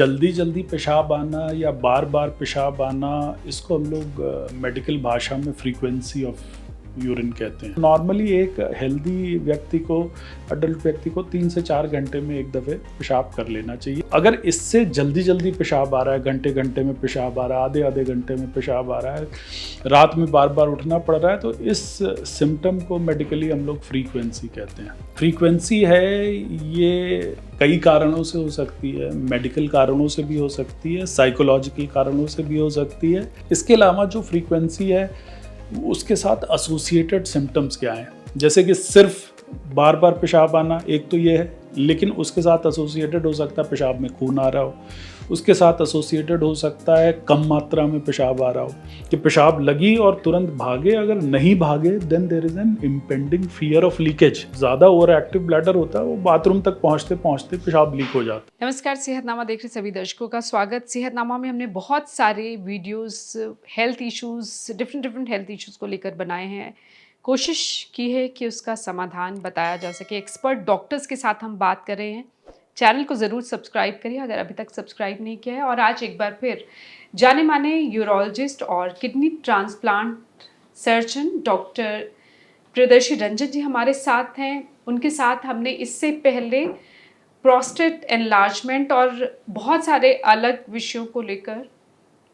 जल्दी जल्दी पेशाब आना या बार बार पेशाब आना, इसको हम लोग मेडिकल भाषा में फ्रीक्वेंसी ऑफ यूरिन कहते हैं। नॉर्मली एक हेल्दी व्यक्ति को, अडल्ट व्यक्ति को 3 से 4 घंटे में एक दफ़े पेशाब कर लेना चाहिए। अगर इससे जल्दी जल्दी पेशाब आ रहा है, घंटे घंटे में पेशाब आ रहा है, आधे आधे घंटे में पेशाब आ रहा है, रात में बार बार उठना पड़ रहा है, तो इस सिम्टम को मेडिकली हम लोग फ्रीक्वेंसी कहते हैं। फ्रीक्वेंसी है, ये कई कारणों से हो सकती है, मेडिकल कारणों से भी हो सकती है, साइकोलॉजिकल कारणों से भी हो सकती है। इसके अलावा जो फ्रीक्वेंसी है उसके साथ एसोसिएटेड सिम्टम्स क्या हैं, जैसे कि सिर्फ बार बार पेशाब आना एक तो ये है, लेकिन उसके साथ एसोसिएटेड हो सकता है पेशाब में खून आ रहा हो, उसके साथ एसोसिएटेड हो सकता है कम मात्रा में पेशाब आ रहा हो, कि पेशाब लगी और तुरंत भागे, अगर नहीं भागे then there is an impending fear of leakage. ज़्यादा ओवर एक्टिव ब्लैडर होता है, वो बाथरूम तक पहुँचते पहुँचते पेशाब लीक हो जाता है। नमस्कार, सेहतनामा देख रहे सभी दर्शकों का स्वागत। सेहतनामा में हमने बहुत सारे videos health issues, different health issues को लेकर बनाए हैं। कोशिश की है कि उसका समाधान बताया जा सके। एक्सपर्ट डॉक्टर्स के साथ हम बात कर रहे हैं। चैनल को ज़रूर सब्सक्राइब करिए अगर अभी तक सब्सक्राइब नहीं किया है। और आज एक बार फिर जाने माने यूरोलॉजिस्ट और kidney transplant surgeon doctor Priyadarshi Ranjan ji हमारे साथ हैं। उनके साथ हमने इससे पहले प्रोस्टेट एनलार्जमेंट और बहुत सारे अलग विषयों को लेकर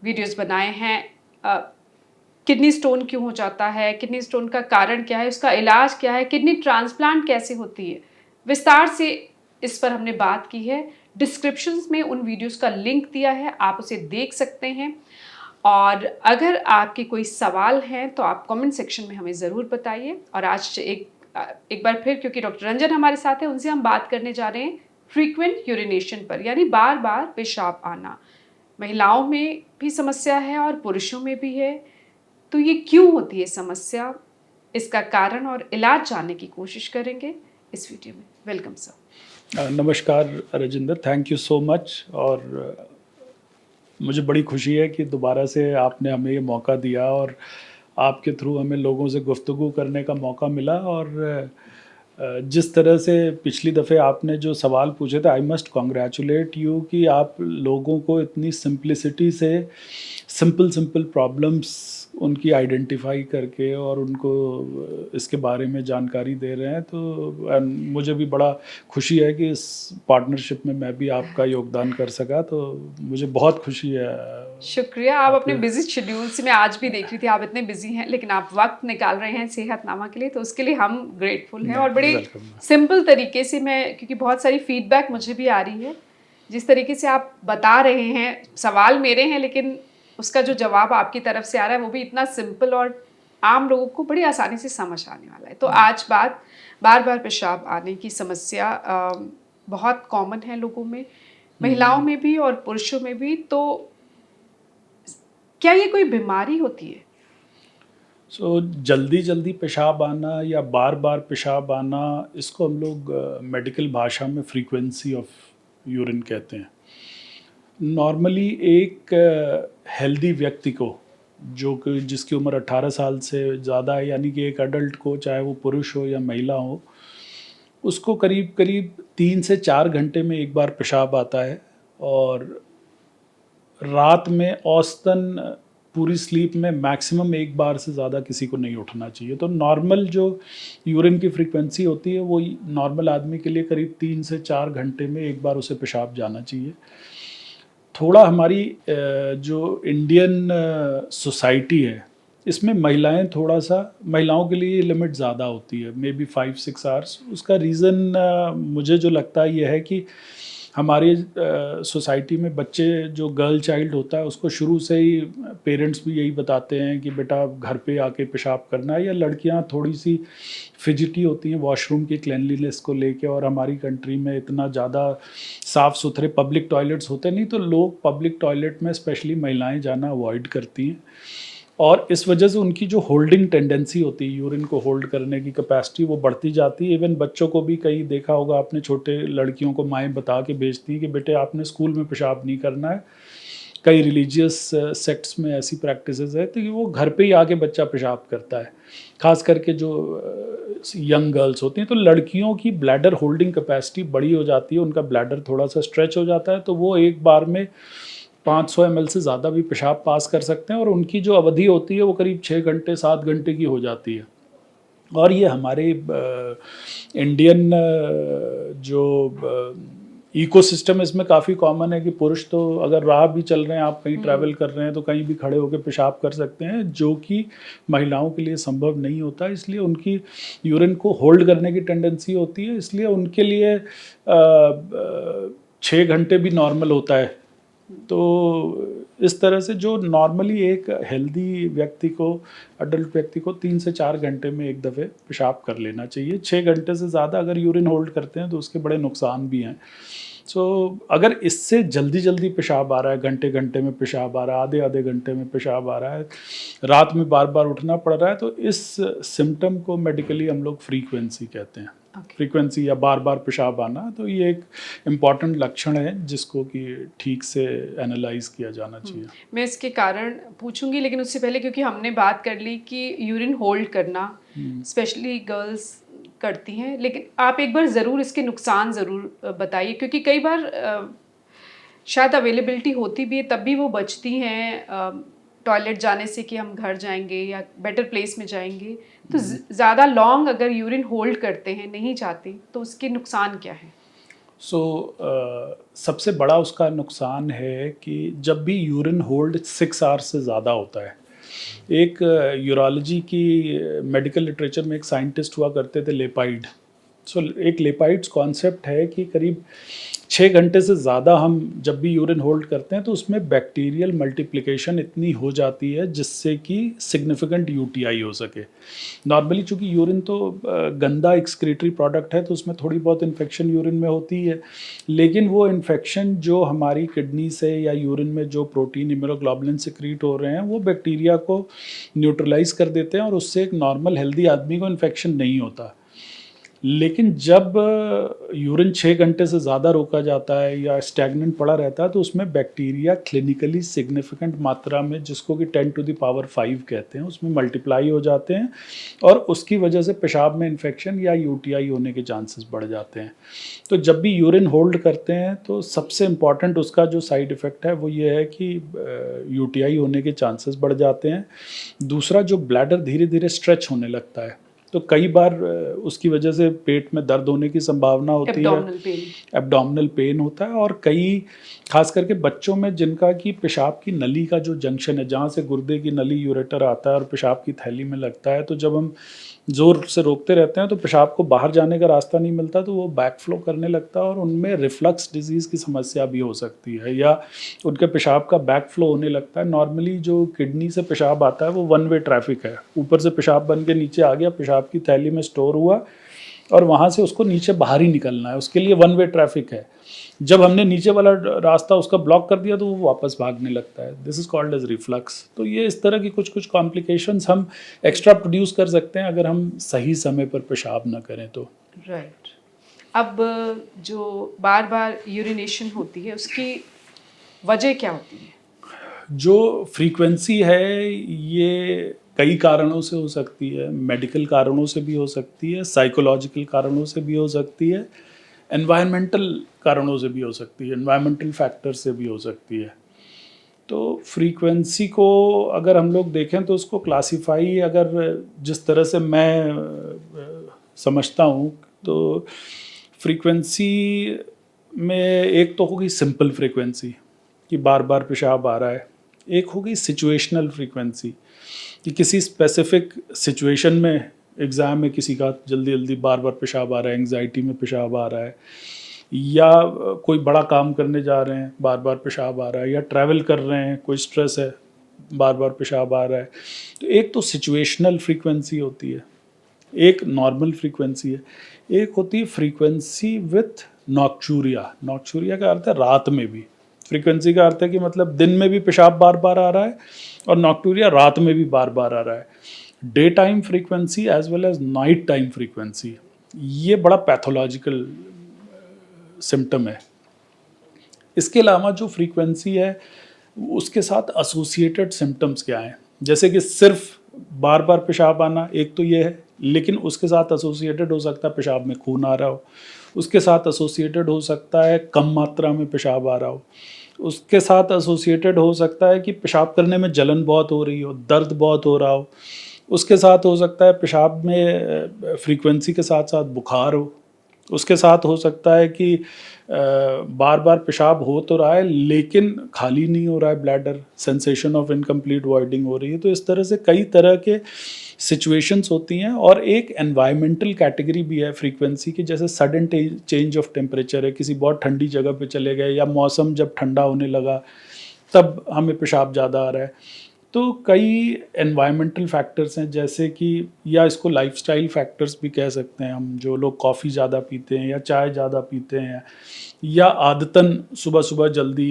वीडियोस बनाए हैं। किडनी स्टोन क्यों हो जाता है, किडनी स्टोन का कारण क्या है, उसका इलाज क्या है, किडनी ट्रांसप्लांट कैसे होती है, विस्तार से इस पर हमने बात की है। डिस्क्रिप्शंस में उन वीडियोस का लिंक दिया है, आप उसे देख सकते हैं। और अगर आपके कोई सवाल हैं तो आप कमेंट सेक्शन में हमें ज़रूर बताइए। और आज एक बार फिर, क्योंकि डॉक्टर रंजन हमारे साथ हैं, उनसे हम बात करने जा रहे हैं फ्रीक्वेंट यूरिनेशन पर, यानी बार बार पेशाब आना। महिलाओं में भी समस्या है और पुरुषों में भी है, तो ये क्यों होती है समस्या, इसका कारण और इलाज जानने की कोशिश करेंगे इस वीडियो में। Welcome sir. नमस्कार Rajendra, thank you so much. और मुझे बड़ी खुशी है कि दोबारा से आपने हमें ये मौका दिया और आपके थ्रू हमें लोगों से गुफ्तगू करने का मौका मिला। और जिस तरह से पिछली दफ़े आपने जो सवाल पूछे थे, आई मस्ट कॉन्ग्रेचुलेट यू कि आप लोगों को इतनी सिंप्लिसिटी से सिंपल प्रॉब्लम्स उनकी आइडेंटिफाई करके और उनको इसके बारे में जानकारी दे रहे हैं। तो मुझे भी बड़ा खुशी है कि इस पार्टनरशिप में मैं भी आपका योगदान कर सका, तो मुझे बहुत खुशी है। शुक्रिया। आप अपने बिजी शेड्यूल से, मैं आज भी देख रही थी आप इतने बिजी हैं, लेकिन आप वक्त निकाल रहे हैं सेहतनामा के लिए, तो उसके लिए हम ग्रेटफुल हैं। और बड़े सिंपल तरीके से मैं, क्योंकि बहुत सारी फीडबैक मुझे भी आ रही है, जिस तरीके से आप बता रहे हैं, सवाल मेरे हैं लेकिन उसका जो जवाब आपकी तरफ से आ रहा है वो भी इतना सिंपल और आम लोगों को बड़ी आसानी से समझ आने वाला है। तो आज बात बार बार पेशाब आने की समस्या बहुत कॉमन है लोगों में, महिलाओं में भी और पुरुषों में भी। तो क्या ये कोई बीमारी होती है? जल्दी जल्दी पेशाब आना या बार बार पेशाब आना, इसको हम लोग मेडिकल भाषा में फ्रीक्वेंसी ऑफ यूरिन कहते हैं। नॉर्मली एक हेल्दी व्यक्ति को, जो कि जिसकी उम्र 18 साल से ज़्यादा है, यानी कि एक अडल्ट को, चाहे वो पुरुष हो या महिला हो, उसको करीब करीब 3 से 4 घंटे में एक बार पेशाब आता है। और रात में औसतन पूरी स्लीप में मैक्सिमम एक बार से ज़्यादा किसी को नहीं उठना चाहिए। तो नॉर्मल जो यूरिन की फ्रीक्वेंसी होती है वो नॉर्मल आदमी के लिए करीब 3 से 4 घंटे में एक बार उसे पेशाब जाना चाहिए। थोड़ा हमारी जो इंडियन सोसाइटी है, इसमें महिलाएं थोड़ा सा, महिलाओं के लिए ये लिमिट ज़्यादा होती है, मे बी 5-6 आवर्स। उसका रीज़न मुझे जो लगता है ये है कि हमारी सोसाइटी में बच्चे, जो गर्ल चाइल्ड होता है, उसको शुरू से ही पेरेंट्स भी यही बताते हैं कि बेटा घर पे आके पेशाब करना है। या लड़कियां थोड़ी सी फिजिटी होती हैं वॉशरूम की क्लेanलीनेस को लेके, और हमारी कंट्री में इतना ज़्यादा साफ़ सुथरे पब्लिक टॉयलेट्स होते नहीं, तो लोग पब्लिक टॉयलेट में स्पेशली महिलाएं जाना अवॉइड करती हैं। और इस वजह से उनकी जो होल्डिंग टेंडेंसी होती है, यूरिन को होल्ड करने की कैपेसिटी, वो बढ़ती जाती है। इवन बच्चों को भी कई देखा होगा आपने, छोटे लड़कियों को माएँ बता के भेजती हैं कि बेटे आपने स्कूल में पेशाब नहीं करना है, कई रिलीजियस सेक्ट्स में ऐसी प्रैक्टिसेस है तो कि वो घर पे ही आके बच्चा पेशाब करता है, खास करके जो यंग गर्ल्स होती हैं। तो लड़कियों की ब्लैडर होल्डिंग कैपेसिटी बड़ी हो जाती है, उनका ब्लैडर थोड़ा सा स्ट्रेच हो जाता है, तो वो एक बार में 500 ml से ज़्यादा भी पेशाब पास कर सकते हैं, और उनकी जो अवधि होती है वो करीब 6 घंटे 7 घंटे की हो जाती है। और ये हमारे इंडियन जो इकोसिस्टम इसमें काफ़ी कॉमन है कि पुरुष तो अगर राह भी चल रहे हैं, आप कहीं ट्रैवल कर रहे हैं तो कहीं भी खड़े होकर पेशाब कर सकते हैं, जो कि महिलाओं के लिए संभव नहीं होता। इसलिए उनकी यूरिन को होल्ड करने की टेंडेंसी होती है, इसलिए उनके लिए 6 घंटे भी नॉर्मल होता है। तो इस तरह से जो नॉर्मली एक हेल्दी व्यक्ति को, अडल्ट व्यक्ति को 3 से 4 घंटे में एक दफ़े पेशाब कर लेना चाहिए। 6 घंटे से ज़्यादा अगर यूरिन होल्ड करते हैं तो उसके बड़े नुकसान भी हैं। सो अगर इससे जल्दी जल्दी पेशाब आ रहा है, घंटे घंटे में पेशाब आ रहा है, आधे आधे घंटे में पेशाब आ रहा है, रात में बार बार उठना पड़ रहा है, तो इस सिम्टम को मेडिकली हम लोग फ्रीक्वेंसी कहते हैं। फ्रीक्वेंसी या बार बार पेशाब आना, तो ये एक इम्पॉर्टेंट लक्षण है जिसको कि ठीक से एनालाइज किया जाना चाहिए। मैं इसके कारण पूछूंगी, लेकिन उससे पहले क्योंकि हमने बात कर ली कि यूरिन होल्ड करना स्पेशली गर्ल्स करती हैं, लेकिन आप एक बार ज़रूर इसके नुकसान ज़रूर बताइए, क्योंकि कई बार शायद अवेलेबिलिटी होती भी है तब भी वो बचती हैं टॉयलेट जाने से कि हम घर जाएंगे या बेटर प्लेस में जाएंगे। तो ज़्यादा लॉन्ग अगर यूरिन होल्ड करते हैं, नहीं चाहते, तो उसके नुकसान क्या हैं? सबसे बड़ा उसका नुकसान है कि जब भी यूरिन होल्ड 6 आवर्स से ज़्यादा होता है, एक यूरोलॉजी की मेडिकल लिटरेचर में एक साइंटिस्ट हुआ करते थे, लेपाइड। एक लेपाइड्स कॉन्सेप्ट है कि करीब 6 घंटे से ज़्यादा हम जब भी यूरिन होल्ड करते हैं तो उसमें बैक्टीरियल मल्टीप्लिकेशन इतनी हो जाती है जिससे कि सिग्निफिकेंट यूटीआई हो सके। नॉर्मली चूँकि यूरिन तो गंदा एक्सक्रीटरी प्रोडक्ट है, तो उसमें थोड़ी बहुत इन्फेक्शन यूरिन में होती है, लेकिन वो इन्फेक्शन जो हमारी किडनी से या यूरिन में जो प्रोटीन इम्यूनोग्लोबुलिन सिक्रीट हो रहे हैं वो बैक्टीरिया को न्यूट्रलाइज कर देते हैं, और उससे एक नॉर्मल हेल्दी आदमी को इन्फेक्शन नहीं होता। लेकिन जब यूरिन 6 घंटे से ज़्यादा रोका जाता है या स्टैग्नेंट पड़ा रहता है, तो उसमें बैक्टीरिया क्लिनिकली सिग्निफिकेंट मात्रा में, जिसको कि 10⁵ कहते हैं, उसमें मल्टीप्लाई हो जाते हैं, और उसकी वजह से पेशाब में इन्फेक्शन या यूटीआई होने के चांसेस बढ़ जाते हैं। तो जब भी यूरिन होल्ड करते हैं तो सबसे इम्पॉर्टेंट उसका जो साइड इफ़ेक्ट है वो ये है कि यूटीआई होने के चांसेस बढ़ जाते हैं। दूसरा, जो ब्लैडर धीरे धीरे स्ट्रेच होने लगता है, तो कई बार उसकी वजह से पेट में दर्द होने की संभावना होती है, एब्डोमिनल पेन होता है। और कई, खास करके बच्चों में जिनका कि पेशाब की नली का जो जंक्शन है, जहाँ से गुर्दे की नली यूरेटर आता है और पेशाब की थैली में लगता है, तो जब हम ज़ोर से रोकते रहते हैं तो पेशाब को बाहर जाने का रास्ता नहीं मिलता, तो वो बैक फ्लो करने लगता है, और उनमें रिफ्लक्स डिजीज़ की समस्या भी हो सकती है, या उनके पेशाब का बैक फ्लो होने लगता है। नॉर्मली जो किडनी से पेशाब आता है वो वन वे ट्रैफिक है, ऊपर से पेशाब बन के नीचे आ गया, पेशाब की थैली में स्टोर हुआ, और वहाँ से उसको नीचे बाहर ही निकलना है, उसके लिए वन वे ट्रैफिक है। जब हमने नीचे वाला रास्ता उसका ब्लॉक कर दिया तो वो वापस भागने लगता है। This is called as reflux. तो ये इस तरह की कुछ कुछ कॉम्प्लिकेशंस हम एक्स्ट्रा प्रोड्यूस कर सकते हैं अगर हम सही समय पर पेशाब ना करें तो। राइट। अब जो बार बार यूरिनेशन होती है उसकी वजह क्या होती है? जो फ्रीक्वेंसी है ये कई कारणों से हो सकती है, मेडिकल कारणों से भी हो सकती है, साइकोलॉजिकल कारणों से भी हो सकती है, एनवायरमेंटल कारणों से भी हो सकती है, एनवायरमेंटल फैक्टर से भी हो सकती है। तो फ्रीक्वेंसी को अगर हम लोग देखें तो उसको क्लासीफाई, अगर जिस तरह से मैं समझता हूँ, तो फ्रीक्वेंसी में एक तो होगी सिंपल फ्रीक्वेंसी कि बार बार पेशाब आ रहा है, एक होगी सिचुएशनल फ्रीक्वेंसी कि किसी स्पेसिफिक सिचुएशन में, एग्ज़ाम में किसी का जल्दी जल्दी बार बार पेशाब आ रहा है, एंग्जाइटी में पेशाब आ रहा है, या कोई बड़ा काम करने जा रहे हैं बार बार पेशाब आ रहा है, या ट्रैवल कर रहे हैं, कोई स्ट्रेस है बार बार पेशाब आ रहा है। तो एक तो सिचुएशनल फ्रीक्वेंसी होती है, एक नॉर्मल फ्रीक्वेंसी है, एक होती है फ्रीक्वेंसी विथ नॉक्चूरिया। नॉक्चूरिया का अर्थ है रात में भी। फ्रीक्वेंसी का अर्थ है कि मतलब दिन में भी पेशाब बार बार आ रहा है, और नॉक्टूरिया रात में भी बार बार आ रहा है। Day time frequency as well as night time frequency, ये बड़ा पैथोलॉजिकल सिम्टम है। इसके अलावा जो फ्रीक्वेंसी है उसके साथ एसोसिएटेड सिम्टम्स क्या हैं, जैसे कि सिर्फ बार बार पेशाब आना एक तो ये है, लेकिन उसके साथ एसोसिएटेड हो सकता है पेशाब में खून आ रहा हो, उसके साथ एसोसिएटेड हो सकता है कम मात्रा में पेशाब आ रहा हो, उसके साथ एसोसिएटेड हो सकता है कि पेशाब करने में जलन बहुत हो रही हो, दर्द बहुत हो रहा हो, उसके साथ हो सकता है पेशाब में फ्रीक्वेंसी के साथ साथ बुखार हो, उसके साथ हो सकता है कि बार बार पेशाब हो तो रहा है लेकिन खाली नहीं हो रहा है, bladder sensation of incomplete voiding हो रही है। तो इस तरह से कई तरह के सिचुएशंस होती हैं। और एक एनवायरमेंटल कैटेगरी भी है फ्रीक्वेंसी की, जैसे सडन चेंज ऑफ टेम्परेचर है, किसी बहुत ठंडी जगह पे चले गए या मौसम जब ठंडा होने लगा तब हमें पेशाब ज़्यादा आ रहा है। तो कई एनवायरमेंटल फैक्टर्स हैं, जैसे कि या इसको लाइफस्टाइल फैक्टर्स भी कह सकते हैं हम, जो लोग कॉफ़ी ज़्यादा पीते हैं या चाय ज़्यादा पीते हैं, या आदतन सुबह सुबह जल्दी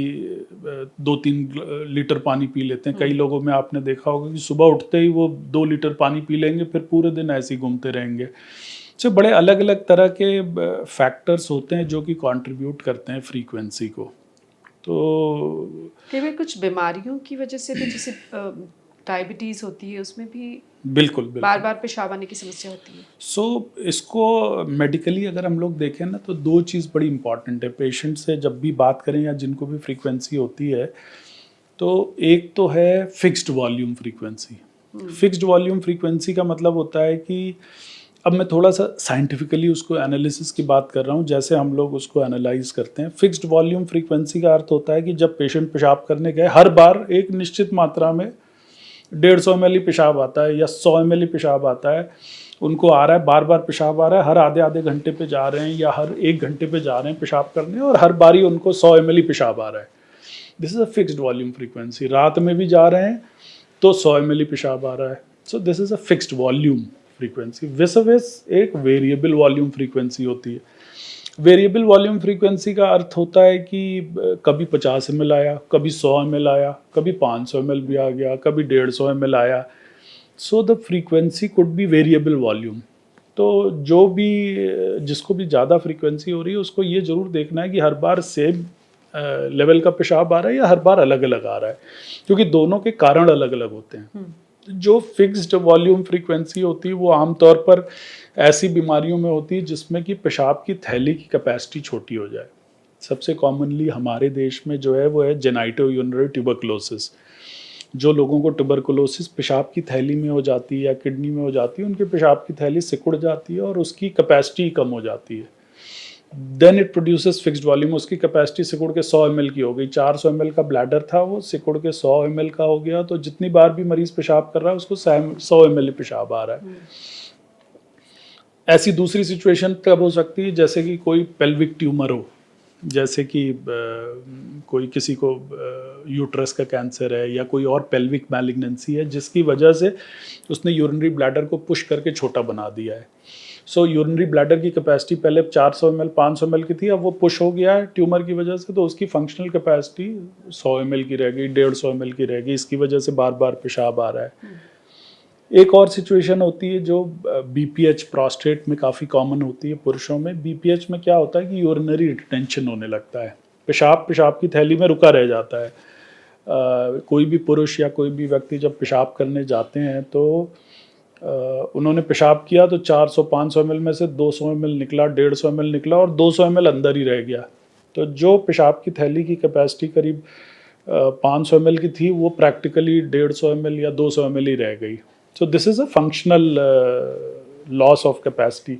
2-3 लीटर पानी पी लेते हैं। कई लोगों में आपने देखा होगा कि सुबह उठते ही वो 2 लीटर पानी पी लेंगे, फिर पूरे दिन ऐसे ही घूमते रहेंगे। तो बड़े अलग अलग तरह के फैक्टर्स होते हैं जो कि कंट्रीब्यूट करते हैं फ्रीक्वेंसी को। तो कई बार कुछ बीमारियों की वजह से भी, जैसे डायबिटीज़ होती है, उसमें भी बिल्कुल बिल्कुल बार बार पेशाब आने की समस्या होती है। सो इसको मेडिकली अगर हम लोग देखें ना, तो दो चीज़ बड़ी इंपॉर्टेंट है पेशेंट से जब भी बात करें या जिनको भी फ्रीक्वेंसी होती है। तो एक तो है fixed volume frequency. Fixed volume frequency का मतलब होता है कि अब मैं थोड़ा सा साइंटिफिकली उसको एनालिसिस की बात कर रहा हूँ, जैसे हम लोग उसको एनालाइज करते हैं। फिक्स्ड वॉल्यूम फ्रीक्वेंसी का अर्थ होता है कि जब पेशेंट पेशाब करने गए, हर बार एक निश्चित मात्रा में 150 ml ही पेशाब आता है या 100 ml ही पेशाब आता है, उनको आ रहा है, बार बार पेशाब आ रहा है, हर आधे आधे घंटे पे जा रहे हैं या हर 1 घंटे पे जा रहे हैं पेशाब करने, और हर बारी उनको 100 ml ही पेशाब आ रहा है। This is a fixed volume frequency. रात में भी जा रहे हैं तो 100 ml ही पेशाब आ रहा है। सो this is a fixed volume frequency. विस एक वेरिएबल वॉल्यूम फ्रीक्वेंसी होती है। वेरिएबल वॉल्यूम फ्रीक्वेंसी का अर्थ होता है कि कभी 50 ml आया, कभी 100 ml आया, कभी 500 ml भी आ गया, कभी 150 ml आया। So the frequency could be variable volume. तो जो भी जिसको भी ज़्यादा फ्रीक्वेंसी हो रही है उसको ये ज़रूर देखना है कि हर बार सेम लेवल का पेशाब आ रहा है या हर बार अलग अलग आ रहा है, क्योंकि दोनों के कारण अलग अलग होते हैं। जो फिक्स्ड वॉल्यूम फ्रीक्वेंसी होती है वो आमतौर पर ऐसी बीमारियों में होती है जिसमें कि पेशाब की थैली की कैपेसिटी छोटी हो जाए। सबसे कॉमनली हमारे देश में जो है वो है जेनाइटो यूरिनरी ट्यूबरकुलोसिस। जो लोगों को ट्यूबरकुलोसिस पेशाब की थैली में हो जाती है या किडनी में हो जाती है, उनके पेशाब की थैली सिकुड़ जाती है और उसकी कैपेसिटी कम हो जाती है। Then it produces fixed volume. उसकी कैपेसिटी सिकुड़ के 100 ml की हो गई। 400 ml का ब्लैडर था, वो सिकुड़ के 100 ml का हो गया। तो जितनी बार भी मरीज पेशाब कर रहा है उसको 100 ml पेशाब आ रहा है। ऐसी दूसरी सिचुएशन तब हो सकती है जैसे कि कोई पेल्विक ट्यूमर हो, जैसे कि कोई किसी को यूट्रस का कैंसर है या कोई और पेल्विक मैलिग्नेंसी है जिसकी वजह से उसने यूरिनरी ब्लैडर को पुश करके छोटा बना दिया है। सो यूरिनरी ब्लैडर की कैपेसिटी पहले 400 ml 500 ml की थी, अब वो पुश हो गया है ट्यूमर की वजह से, तो उसकी फंक्शनल कैपेसिटी 100 ml की रह गई, 150 ml की रह गई। इसकी वजह से बार बार पेशाब आ रहा है। एक और सिचुएशन होती है जो बीपीएच प्रोस्टेट में काफ़ी कॉमन होती है पुरुषों में। बीपीएच में क्या होता है कि यूरिनरी रिटेंशन होने लगता है, पेशाब की थैली में रुका रह जाता है। कोई भी पुरुष या कोई भी व्यक्ति जब पेशाब करने जाते हैं तो उन्होंने पेशाब किया तो 400-500 ml में से 200 ml निकला, 150 ml निकला और 200 ml अंदर ही रह गया। तो जो पेशाब की थैली की कैपेसिटी करीब 500 ml की थी वो प्रैक्टिकली 150 ml या 200 ml ही रह गई। So this is a functional loss of capacity.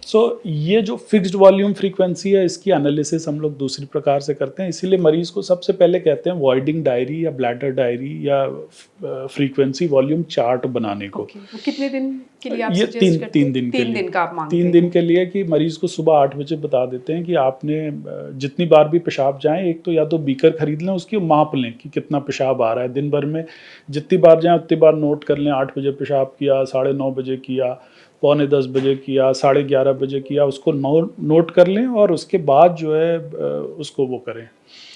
So ये जो फिक्स्ड वॉल्यूम फ्रीक्वेंसी है इसकी एनालिसिस हम लोग दूसरी प्रकार से करते हैं। इसीलिए मरीज को सबसे पहले कहते हैं वॉइडिंग डायरी या ब्लैडर डायरी या फ्रीक्वेंसी वॉल्यूम चार्ट बनाने को। वो कितने दिन के लिए आप ये सजेस्ट करते हैं? 3 दिन के लिए। 3 दिन का आप मांगते 3 हैं? दिन के लिए कि मरीज को सुबह 8 बजे बता देते हैं कि आपने जितनी बार भी पेशाब जाएं, एक तो या तो बीकर खरीद लें, उसकी माप लें कि कितना पेशाब आ रहा है दिन भर में। जितनी बार जाएं उतनी बार नोट कर लें। 8 बजे पेशाब किया, 9:30 बजे किया, 9:45 बजे किया, 11:30 बजे किया, उसको नोट कर लें और उसके बाद जो है उसको वो करें।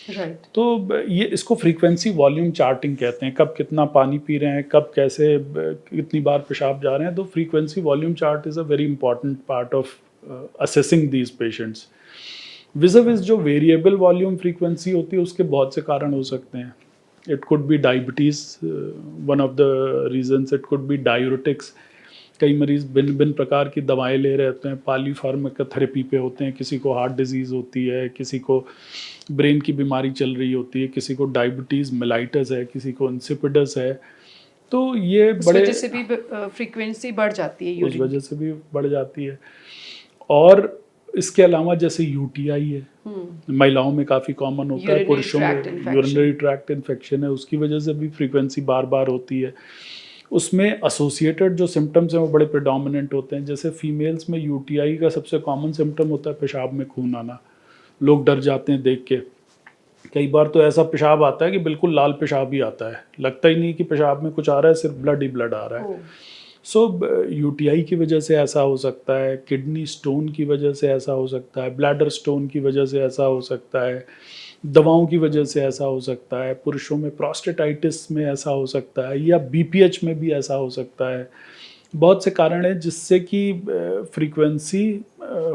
राइट। तो ये इसको फ्रीक्वेंसी वॉल्यूम चार्टिंग कहते हैं। कब कितना पानी पी रहे हैं, कब कैसे कितनी बार पेशाब जा रहे हैं। तो frequency volume chart is a very important part of assessing these patients. विज़ जो वेरिएबल वॉल्यूम फ्रीक्वेंसी होती है उसके बहुत से कारण हो सकते हैं। It could be diabetes, one of the reasons, it could be diuretics. कई मरीज भिन्न भिन्न प्रकार की दवाएं ले रहे होते हैं, पॉलीफार्माकोथेरेपी पे होते हैं, किसी को हार्ट डिजीज़ होती है, किसी को ब्रेन की बीमारी चल रही होती है, किसी को डायबिटीज़ मेलाइटस है, किसी को इंसिपिडस है। तो ये उस बड़े वजह से भी फ्रीक्वेंसी बढ़ जाती है उस यूरिन वजह से भी बढ़ जाती है। और इसके अलावा जैसे यूटीआई है, महिलाओं में काफ़ी कॉमन होता है, Urinary पुरुषों में tract infection। Urinary tract infection है, उसकी वजह से भी फ्रीक्वेंसी बार बार होती है। उसमें एसोसिएटेड जो सिम्टम्स हैं वो बड़े प्रेडोमिनेंट होते हैं। जैसे फीमेल्स में यूटीआई का सबसे कॉमन सिम्टम होता है पेशाब में खून आना। लोग डर जाते हैं देख के, कई बार तो ऐसा पेशाब आता है कि बिल्कुल लाल पेशाब ही आता है, लगता ही नहीं कि पेशाब में कुछ आ रहा है, सिर्फ ब्लड ही ब्लड आ रहा है। सो यूटीआई की वजह से ऐसा हो सकता है, किडनी स्टोन की वजह से ऐसा हो सकता है, ब्लैडर स्टोन की वजह से ऐसा हो सकता है, दवाओं की वजह से ऐसा हो सकता है, पुरुषों में प्रोस्टेटाइटिस में ऐसा हो सकता है, या बीपीएच में भी ऐसा हो सकता है। बहुत से कारण हैं जिससे कि फ्रीक्वेंसी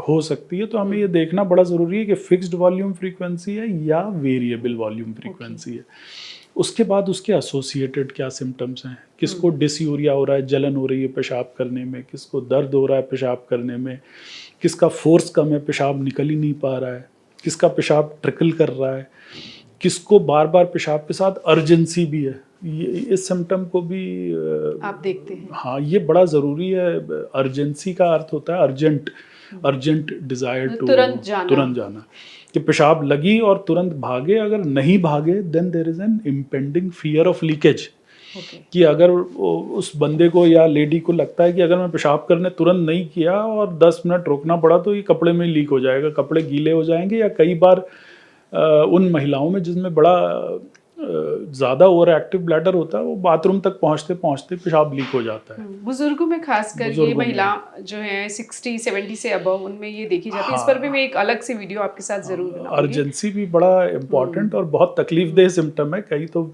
हो सकती है। तो हमें ये देखना बड़ा ज़रूरी है कि फिक्स्ड वॉल्यूम फ्रीक्वेंसी है या वेरिएबल वॉल्यूम फ्रीक्वेंसी है। उसके बाद उसके एसोसिएटेड क्या सिम्टम्स हैं, किसको डिसयूरिया हो रहा है, जलन हो रही है पेशाब करने में, किसको दर्द हो रहा है पेशाब करने में, किसका फोर्स कम है, पेशाब निकल ही नहीं पा रहा है, किसका पेशाब ट्रिकल कर रहा है, किसको बार बार पेशाब के साथ अर्जेंसी भी है। ये इस सिम्टम को भी आप देखते हैं। हाँ, ये बड़ा ज़रूरी है। अर्जेंसी का अर्थ होता है अर्जेंट डिज़ायर टू तुरंत जाना, कि पेशाब लगी और तुरंत भागे। अगर नहीं भागे then there is an impending fear of leakage. कि अगर उस बंदे को या लेडी को लगता है कि अगर मैं पेशाब करने तुरंत नहीं किया और 10 मिनट रोकना पड़ा तो ये कपड़े में लीक हो जाएगा, कपड़े गीले हो जाएंगे। या कई बार उन महिलाओं में जिसमें बड़ा ज़्यादा ओवर एक्टिव ब्लैडर होता है, वो बाथरूम तक पहुँचते पहुँचते पेशाब लीक हो जाता है। बुजुर्गों में खासकर ये महिला जो है 60-70 से अबव, उनमें ये देखी जाती है। इस पर भी मैं एक अलग से वीडियो आपके साथ जरूर बनाऊंगी। अर्जेंसी भी बड़ा इम्पॉर्टेंट और बहुत तकलीफदेह सिम्टम है। कई तो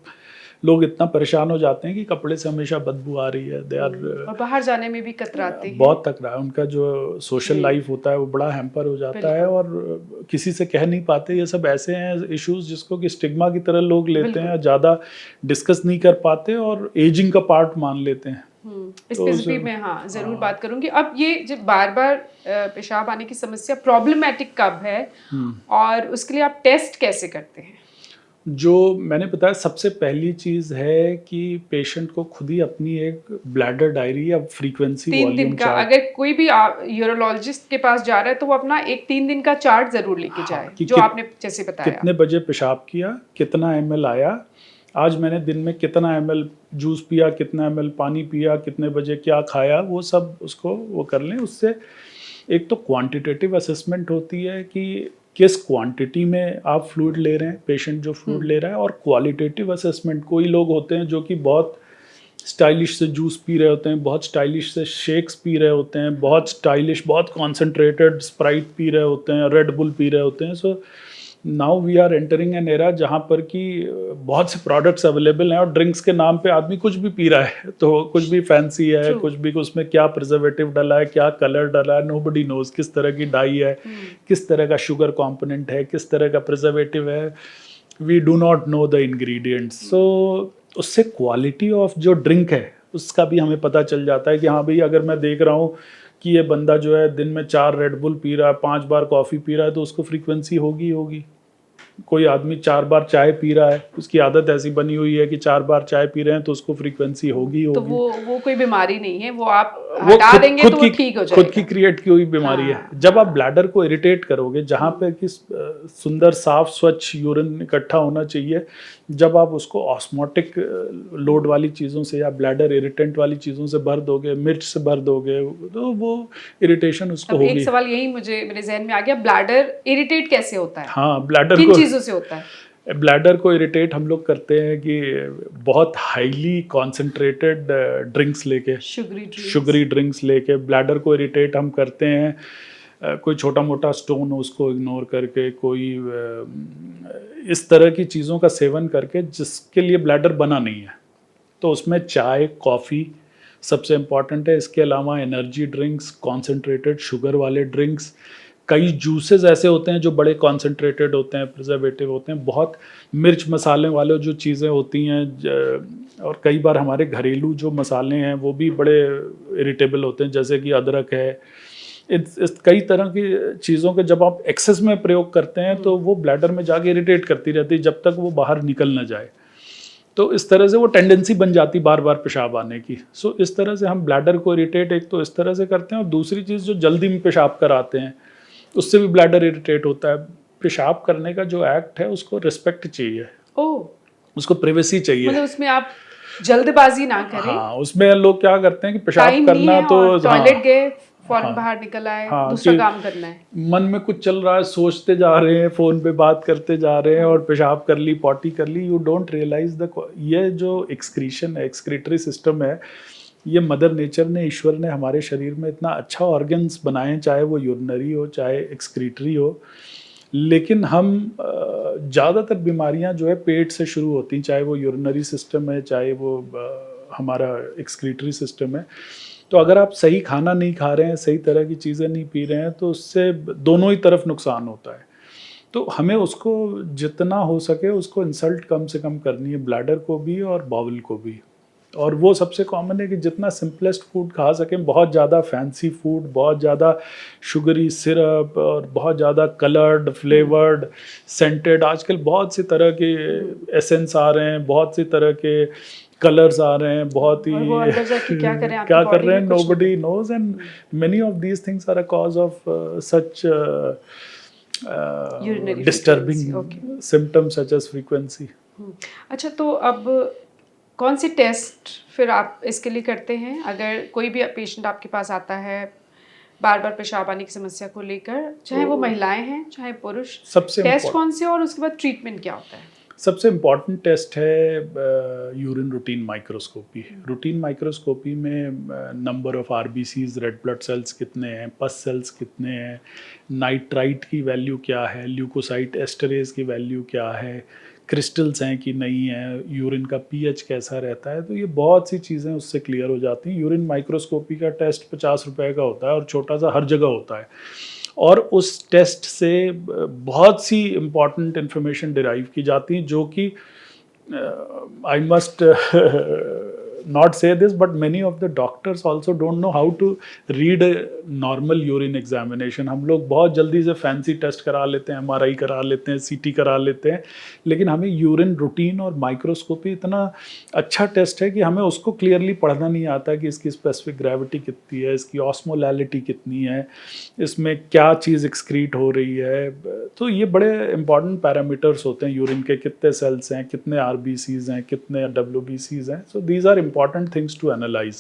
लोग इतना परेशान हो जाते हैं कि कपड़े से हमेशा बदबू आ रही है, दे आर और बाहर जाने में भी कतराते हैं। बहुत तकरा है, उनका जो सोशल लाइफ होता है वो बड़ा हैम्पर हो जाता है और किसी से कह नहीं पाते। ये सब ऐसे हैं इश्यूज जिसको कि स्टिग्मा की तरह लोग लेते हैं, ज़्यादा डिस्कस नहीं कर पाते और एजिंग का पार्ट मान लेते हैं। इस पे भी मैं ज़रूर बात करूंगी। अब ये जब बार बार पेशाब आने की समस्या प्रॉब्लमैटिक कब है और उसके लिए आप टेस्ट कैसे करते हैं? जो मैंने बताया, सबसे पहली चीज़ है कि पेशेंट को खुद ही अपनी एक ब्लैडर डायरी या फ्रीक्वेंसी 3 दिन का, अगर कोई भी यूरोलॉजिस्ट के पास जा रहा है तो वो अपना एक 3 दिन का चार्ट ज़रूर लेके जाए, जो आपने जैसे बताया। कितने बजे पेशाब किया, कितना ml आया, आज मैंने दिन में कितना ml जूस पिया, कितना ml पानी पिया, कितने बजे क्या खाया, वो सब उसको वो कर लें। उससे एक तो क्वांटिटेटिव असेसमेंट होती है कि किस क्वांटिटी में आप फ्लूइड ले रहे हैं, पेशेंट जो फ्लूइड ले रहा है, और क्वालिटेटिव असेसमेंट। कोई लोग होते हैं जो कि बहुत स्टाइलिश से जूस पी रहे होते हैं, बहुत स्टाइलिश से शेक्स पी रहे होते हैं, बहुत स्टाइलिश, बहुत कॉन्सेंट्रेटेड स्प्राइट पी रहे होते हैं, रेड बुल पी रहे होते हैं। So now we are entering an era जहाँ पर कि बहुत से प्रोडक्ट्स अवेलेबल हैं और ड्रिंक्स के नाम पे आदमी कुछ भी पी रहा है। तो कुछ भी फैंसी है, कुछ भी, उसमें क्या प्रिजर्वेटिव डाला है, क्या कलर डाला है, नोबडी नोज। किस तरह की डाई है, किस तरह का शुगर कंपोनेंट है, किस तरह का प्रिजर्वेटिव है, we do not know the ingredients. So उससे क्वालिटी ऑफ जो ड्रिंक है उसका भी हमें पता चल जाता है कि हाँ भाई, अगर मैं देख रहा हूँ कि ये बंदा जो है दिन में 4 रेड बुल पी रहा है, 5 बार कॉफ़ी पी रहा है, तो उसको फ्रीक्वेंसी होगी। कोई आदमी 4 बार चाय पी रहा है, उसकी आदत ऐसी बनी हुई है कि 4 बार चाय पी रहे हैं, तो उसको फ्रीक्वेंसी होगी। तो वो कोई बीमारी नहीं है, वो आप हटा देंगे तो वो ठीक हो जाएगा। खुद की क्रिएट की हुई बीमारी है। जब आप ब्लैडर को इरिटेट करोगे, जहाँ पे कि सुंदर साफ स्वच्छ यूरिन इकट्ठा होना चाहिए, जब आप उसको ऑस्मोटिक लोड वाली चीज़ों से या ब्लैडर इरिटेंट वाली चीज़ों से भर दोगे, मिर्च से भर दोगे, तो वो इरिटेशन उसको होगी। एक सवाल यही मेरे जहन में आ गया, ब्लैडर इरिटेट कैसे होता है? हाँ, ब्लैडर किन चीज़ों से होता है? ब्लैडर को इरिटेट हम लोग करते हैं कि बहुत हाईली कॉन्सेंट्रेटेड ड्रिंक्स लेके, शुगरी ड्रिंक्स लेके ब्लैडर को इरिटेट हम करते हैं। कोई छोटा मोटा स्टोन हो उसको इग्नोर करके, कोई इस तरह की चीज़ों का सेवन करके जिसके लिए ब्लैडर बना नहीं है। तो उसमें चाय, कॉफ़ी सबसे इम्पॉर्टेंट है। इसके अलावा एनर्जी ड्रिंक्स, कॉन्सेंट्रेटेड शुगर वाले ड्रिंक्स, कई जूसेस ऐसे होते हैं जो बड़े कॉन्सेंट्रेटेड होते हैं, प्रिजर्वेटिव होते हैं, बहुत मिर्च मसाले वाले जो चीज़ें होती हैं और कई बार हमारे घरेलू जो मसाले हैं वो भी बड़े इरिटेबल होते हैं, जैसे कि अदरक है। इस कई तरह की चीज़ों के जब आप एक्सेस में प्रयोग करते हैं तो वो ब्लैडर में जाके इरिटेट करती रहती है जब तक वो बाहर निकल ना जाए। तो इस तरह से वो टेंडेंसी बन जाती बार बार पेशाब आने की। सो इस तरह से हम ब्लैडर को इरिटेट एक तो इस तरह से करते हैं, और दूसरी चीज़ जो जल्दी में पेशाब कराते हैं उससे भी ब्लैडर इरिटेट होता है। पेशाब करने का जो एक्ट है उसको रिस्पेक्ट चाहिए, ओह, उसको प्राइवेसी चाहिए। मतलब उसमें आप जल्दबाजी ना करें, हाँ, उसमें लोग क्या करते हैं कि पेशाब टाइम नहीं करना है तो और टॉयलेट हाँ, गए, फौरन हाँ, बाहर निकल आए, हाँ, दूसरा कि काम करना है। मन में कुछ चल रहा है, सोचते जा रहे हैं, फ़ोन पे बात करते जा रहे हैं और पेशाब कर ली, पॉटी कर ली, यू डोंट रियलाइज़ ये जो एक्सक्रीशन है, एक्सक्रीटरी सिस्टम है, ये मदर नेचर ने, ईश्वर ने हमारे शरीर में इतना अच्छा ऑर्गन्स बनाए हैं, चाहे वो यूरिनरी हो, चाहे एक्सक्रीटरी हो। लेकिन हम ज़्यादातर बीमारियां जो है पेट से शुरू होती हैं, चाहे वो यूरिनरी सिस्टम है, चाहे वो हमारा एक्सक्रीटरी सिस्टम है। तो अगर आप सही खाना नहीं खा रहे हैं, सही तरह की चीज़ें नहीं पी रहे हैं, तो उससे दोनों ही तरफ नुकसान होता है। तो हमें उसको जितना हो सके उसको इंसल्ट कम से कम करनी है, ब्लैडर को भी और बाउल को भी। और वो सबसे कॉमन है कि जितना सिंपलेस्ट फूड खा सकें। बहुत ज़्यादा फैंसी फूड, बहुत ज़्यादा शुगरी सिरप और बहुत ज़्यादा कलर्ड, फ्लेवर्ड, सेंटेड, आजकल बहुत सी तरह के एसेंस आ रहे हैं, बहुत सी तरह के कलर्स आ रहे हैं, बहुत ही और वो अंदर जाके क्या करें आपकी क्या कर बॉडी रहे हैं, में कुछ ना नोबडी कुछ। Knows, and many of these things are a cause of such urinary disturbing okay. symptoms such as frequency. अच्छा, तो अब कौन से टेस्ट फिर आप इसके लिए करते हैं? अगर कोई भी पेशेंट आपके पास आता है बार बार पेशाब आने की समस्या को लेकर, चाहे वो महिलाएं हैं चाहे पुरुष, सबसे टेस्ट कौन से और उसके बाद ट्रीटमेंट क्या होता है? सबसे इम्पॉर्टेंट टेस्ट है urine routine microscopy. Routine microscopy में number of RBCs, red blood cells कितने हैं, पस सेल्स कितने हैं, नाइट्राइट की वैल्यू क्या है, ल्यूकोसाइट एस्टरेज की वैल्यू क्या है, क्रिस्टल्स हैं कि नहीं है, यूरिन का पीएच कैसा रहता है। तो ये बहुत सी चीज़ें उससे क्लियर हो जाती हैं। यूरिन माइक्रोस्कोपी का टेस्ट 50 रुपए का होता है और छोटा सा हर जगह होता है, और उस टेस्ट से बहुत सी इम्पॉर्टेंट इन्फॉर्मेशन डिराइव की जाती हैं, जो कि I must not say this, but many of the doctors also don't know how to read a normal urine examination. हम लोग बहुत जल्दी से फैंसी टेस्ट करा लेते हैं, एमआरआई करा लेते हैं, सीटी करा लेते हैं, लेकिन हमें यूरिन रूटीन और माइक्रोस्कोपी इतना अच्छा टेस्ट है कि हमें उसको क्लियरली पढ़ना नहीं आता कि इसकी स्पेसिफिक ग्रेविटी कितनी है, इसकी ऑस्मोलैलिटी कितनी है, इसमें क्या चीज़ एक्सक्रीट हो रही है। तो ये बड़े इंपॉर्टेंट पैरामीटर्स होते हैं यूरिन के, कितने सेल्स हैं, कितने आरबीसीज हैं, कितने डब्ल्यूबीसीज हैं। So these are important things to analyze.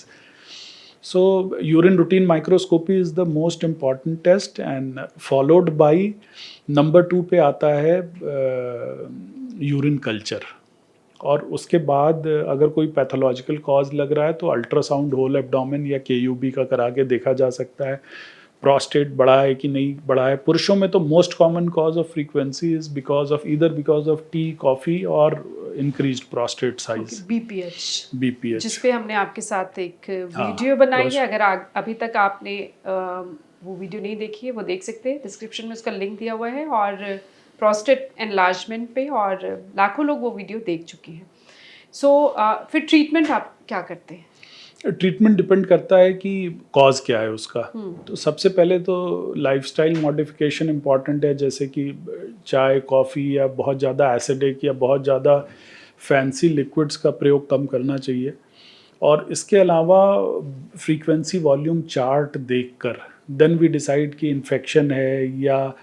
So urine routine microscopy is the most important test, and followed by number 2 पे आता है यूरिन कल्चर। और उसके बाद अगर कोई पैथोलॉजिकल कॉज लग रहा है तो अल्ट्रासाउंड होल एब्डोमेन या केयूबी का करा के देखा जा सकता है प्रोस्टेट बड़ा है कि नहीं बड़ा है। पुरुषों में तो most common cause of frequency is because of T, coffee और इंक्रीज्ड प्रोस्टेट साइज, बीपीएच, जिस पे हमने आपके साथ एक वीडियो बनाई है। अगर अभी तक आपने वो वीडियो नहीं देखी है वो देख सकते हैं, डिस्क्रिप्शन में उसका लिंक दिया हुआ है, और प्रोस्टेट एनलार्जमेंट पे, और लाखों लोग वो वीडियो देख चुके हैं। सो फिर ट्रीटमेंट आप क्या करते हैं? ट्रीटमेंट डिपेंड करता है कि कॉज क्या है उसका। तो सबसे पहले तो लाइफस्टाइल मॉडिफिकेशन इम्पॉर्टेंट है, जैसे कि चाय, कॉफ़ी या बहुत ज़्यादा एसिडिक या बहुत ज़्यादा फैंसी लिक्विड्स का प्रयोग कम करना चाहिए। और इसके अलावा फ्रीक्वेंसी वॉल्यूम चार्ट देखकर देन वी डिसाइड कि इन्फेक्शन है या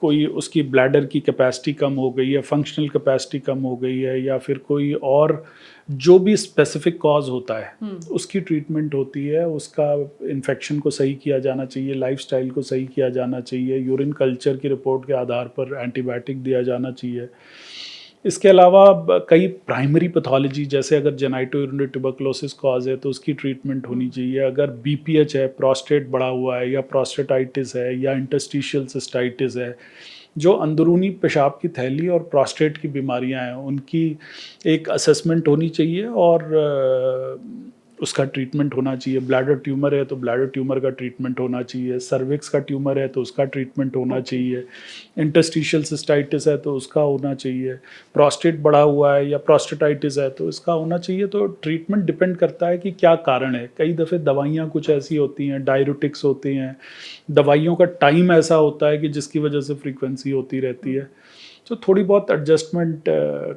कोई उसकी ब्लैडर की कैपेसिटी कम हो गई है, फंक्शनल कैपेसिटी कम हो गई है, या फिर कोई और जो भी स्पेसिफिक कॉज होता है उसकी ट्रीटमेंट होती है। उसका इन्फेक्शन को सही किया जाना चाहिए, लाइफस्टाइल को सही किया जाना चाहिए, यूरिन कल्चर की रिपोर्ट के आधार पर एंटीबायोटिक दिया जाना चाहिए। इसके अलावा कई प्राइमरी पैथोलॉजी, जैसे अगर जेनाइटो ट्यूबरकुलोसिस कॉज है तो उसकी ट्रीटमेंट होनी चाहिए। अगर बीपीएच है, प्रोस्टेट बढ़ा हुआ है, या प्रोस्टेटाइटिस है, या इंटरस्टिशियल सिस्टाइटिस है, जो अंदरूनी पेशाब की थैली और प्रोस्टेट की बीमारियां हैं, उनकी एक असेसमेंट होनी चाहिए। और उसका ट्रीटमेंट होना चाहिए। ब्लैडर ट्यूमर है तो ब्लैडर ट्यूमर का ट्रीटमेंट होना चाहिए। सर्विक्स का ट्यूमर है तो उसका ट्रीटमेंट होना चाहिए। इंटरस्टिशियल सिस्टाइटिस है तो उसका होना चाहिए। प्रोस्टेट बढ़ा हुआ है या प्रोस्टेटाइटिस है तो इसका होना चाहिए। तो ट्रीटमेंट डिपेंड करता है कि क्या कारण है। कई दफ़े दवाइयाँ कुछ ऐसी होती हैं, डायरेटिक्स होती हैं, दवाइयों का टाइम ऐसा होता है कि जिसकी वजह से फ्रीक्वेंसी होती रहती है। तो थोड़ी बहुत एडजस्टमेंट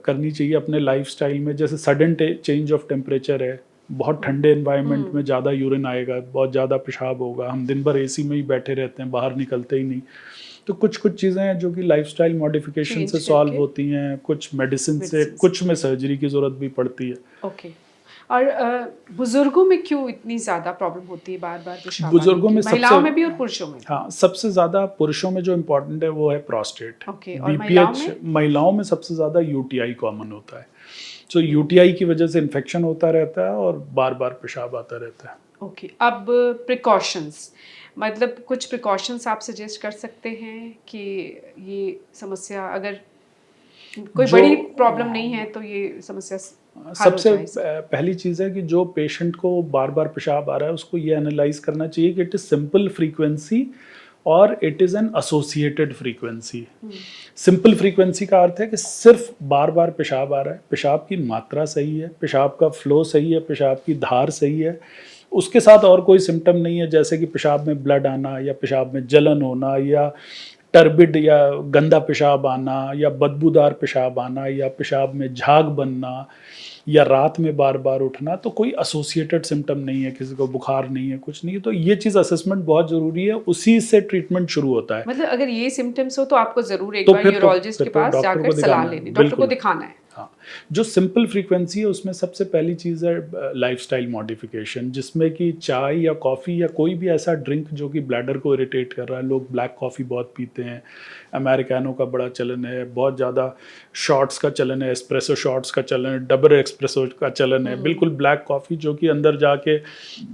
करनी चाहिए अपने लाइफस्टाइल में। जैसे सडन चेंज ऑफ टेम्परेचर है, बहुत ठंडे एनवायरनमेंट में ज़्यादा यूरिन आएगा, बहुत ज़्यादा पेशाब होगा। हम दिन भर एसी में ही बैठे रहते हैं, बाहर निकलते ही नहीं। तो कुछ कुछ चीज़ें हैं जो कि लाइफस्टाइल मॉडिफिकेशन से सॉल्व होती हैं, कुछ मेडिसिन से, कुछ में सर्जरी की ज़रूरत भी पड़ती है। ओके। और बुजुर्गों में क्यों इतनी ज़्यादा प्रॉब्लम होती है बार बार पेशाब आने बुजुर्गों की? में महिलाओं में भी और पुरुषों में भी? हाँ, सबसे ज़्यादा पुरुषों में जो इम्पोर्टेंट है वो है प्रोस्टेट। ओके, और महिलाओं में? महिलाओं में सबसे ज़्यादा यूटीआई कॉमन होता है। सो यूटीआई की वजह से इन्फेक्शन होता रहता है और बार बार पेशाब आता रहता है। ओके, अब प्रिकॉशंस, मतलब कुछ प्रिकॉशंस आप सजेस्ट कर सकते हैं कि ये समस्या, अगर कोई बड़ी प्रॉब्लम नहीं है तो ये समस्या हल हो सबसे जाए इसकी? पहली चीज़ है कि जो पेशेंट को बार बार पेशाब आ रहा है उसको ये एनालाइज करना चाहिए कि इट इज़ सिंपल फ्रीक्वेंसी और it is an associated frequency. Simple frequency का अर्थ है कि सिर्फ बार बार पेशाब आ रहा है, पेशाब की मात्रा सही है, पेशाब का फ्लो सही है, पेशाब की धार सही है, उसके साथ और कोई सिम्टम नहीं है, जैसे कि पेशाब में ब्लड आना या पेशाब में जलन होना या टर्बिड या गंदा पेशाब आना या बदबूदार पेशाब आना या पेशाब में झाग बनना या रात में बार बार उठना। तो कोई एसोसिएटेड सिम्टम नहीं है, किसी को बुखार नहीं है, कुछ नहीं है। तो ये चीज़ असेसमेंट बहुत ज़रूरी है, उसी से ट्रीटमेंट शुरू होता है। मतलब अगर ये सिम्टम्स हो तो आपको ज़रूर एक तो बार फिर यूरोलॉजिस्ट के तो पास डॉक्टर जाकर को सलाह दिखाना है, लेनी, डॉक्टर को बिल्कुल। दिखाना है। हाँ, जो सिंपल फ्रीक्वेंसी है उसमें सबसे पहली चीज़ है लाइफस्टाइल मॉडिफिकेशन, जिसमें कि चाय या कॉफ़ी या कोई भी ऐसा ड्रिंक जो कि ब्लैडर को इरिटेट कर रहा है। लोग ब्लैक कॉफ़ी बहुत पीते हैं, अमेरिकानो का बड़ा चलन है, बहुत ज़्यादा शॉट्स का चलन है, एस्प्रेसो शॉट्स का चलन है, डबल एस्प्रेसो का चलन है। बिल्कुल ब्लैक कॉफ़ी जो कि अंदर जाके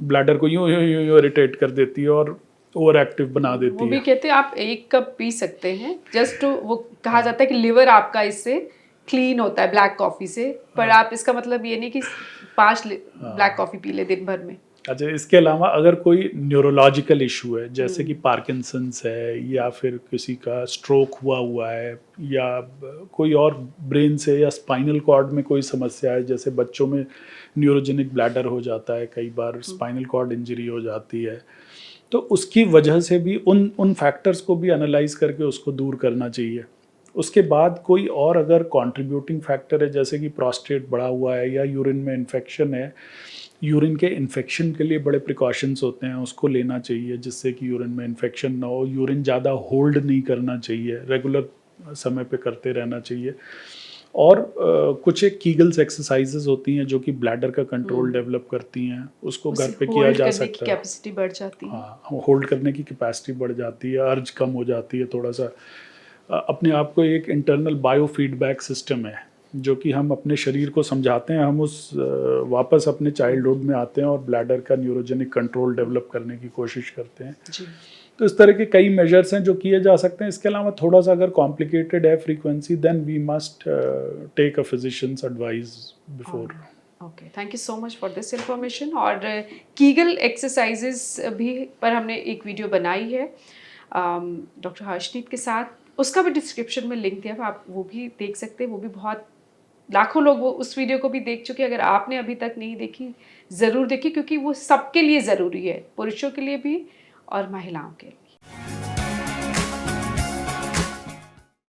ब्लैडर को यूँ यूँ यूँ यूँ इरिटेट कर देती है और ओवर एक्टिव बना देती वो है। भी कहते हैं आप 1 कप पी सकते हैं, जस्ट वो कहा जाता है कि लिवर आपका इससे क्लीन होता है ब्लैक कॉफ़ी से, पर आप इसका मतलब ये नहीं कि 5 ब्लैक कॉफ़ी पी ले दिन भर में। अच्छा, इसके अलावा अगर कोई न्यूरोलॉजिकल इशू है, जैसे कि पार्किंसंस है या फिर किसी का स्ट्रोक हुआ है या कोई और ब्रेन से या स्पाइनल कॉर्ड में कोई समस्या है, जैसे बच्चों में न्यूरोजेनिक ब्लैडर हो जाता है, कई बार स्पाइनल कॉर्ड इंजरी हो जाती है, तो उसकी वजह से भी उन फैक्टर्स को भी एनालाइज करके उसको दूर करना चाहिए। उसके बाद कोई और अगर कंट्रीब्यूटिंग फैक्टर है, जैसे कि प्रोस्टेट बढ़ा हुआ है या यूरिन में इन्फेक्शन है, यूरिन के इन्फेक्शन के लिए बड़े प्रिकॉशंस होते हैं, उसको लेना चाहिए जिससे कि यूरिन में इन्फेक्शन ना हो। यूरिन ज़्यादा होल्ड नहीं करना चाहिए, रेगुलर समय पे करते रहना चाहिए। और कुछ एक कीगल्स एक्सरसाइजेज होती हैं जो कि ब्लैडर का कंट्रोल डेवलप करती हैं, उसको घर पे किया जा सकता है। कैपेसिटी बढ़ जाती है। हाँ, होल्ड करने की कैपेसिटी बढ़ जाती है, अर्ज कम हो जाती है थोड़ा सा। अपने आप को एक इंटरनल बायो फीडबैक सिस्टम है जो कि हम अपने शरीर को समझाते हैं, हम उस वापस अपने चाइल्डहुड में आते हैं और ब्लैडर का न्यूरोजेनिक कंट्रोल डेवलप करने की कोशिश करते हैं। जी। तो इस तरह के कई मेजर्स हैं जो किए जा सकते हैं। इसके अलावा थोड़ा सा अगर कॉम्प्लिकेटेड है frequency, then we must take a physician's advice before. Okay, thank you so much for this information. और कीगल एक्सरसाइजेस भी पर हमने एक वीडियो बनाई है डॉक्टर हर्षदीप के साथ, उसका भी डिस्क्रिप्शन में लिंक दिया है, आप वो भी देख सकते हैं। वो भी बहुत लाखों लोग वो उस वीडियो को भी देख चुके हैं। अगर आपने अभी तक नहीं देखी, ज़रूर देखिए, क्योंकि वो सबके लिए ज़रूरी है, पुरुषों के लिए भी और महिलाओं के लिए।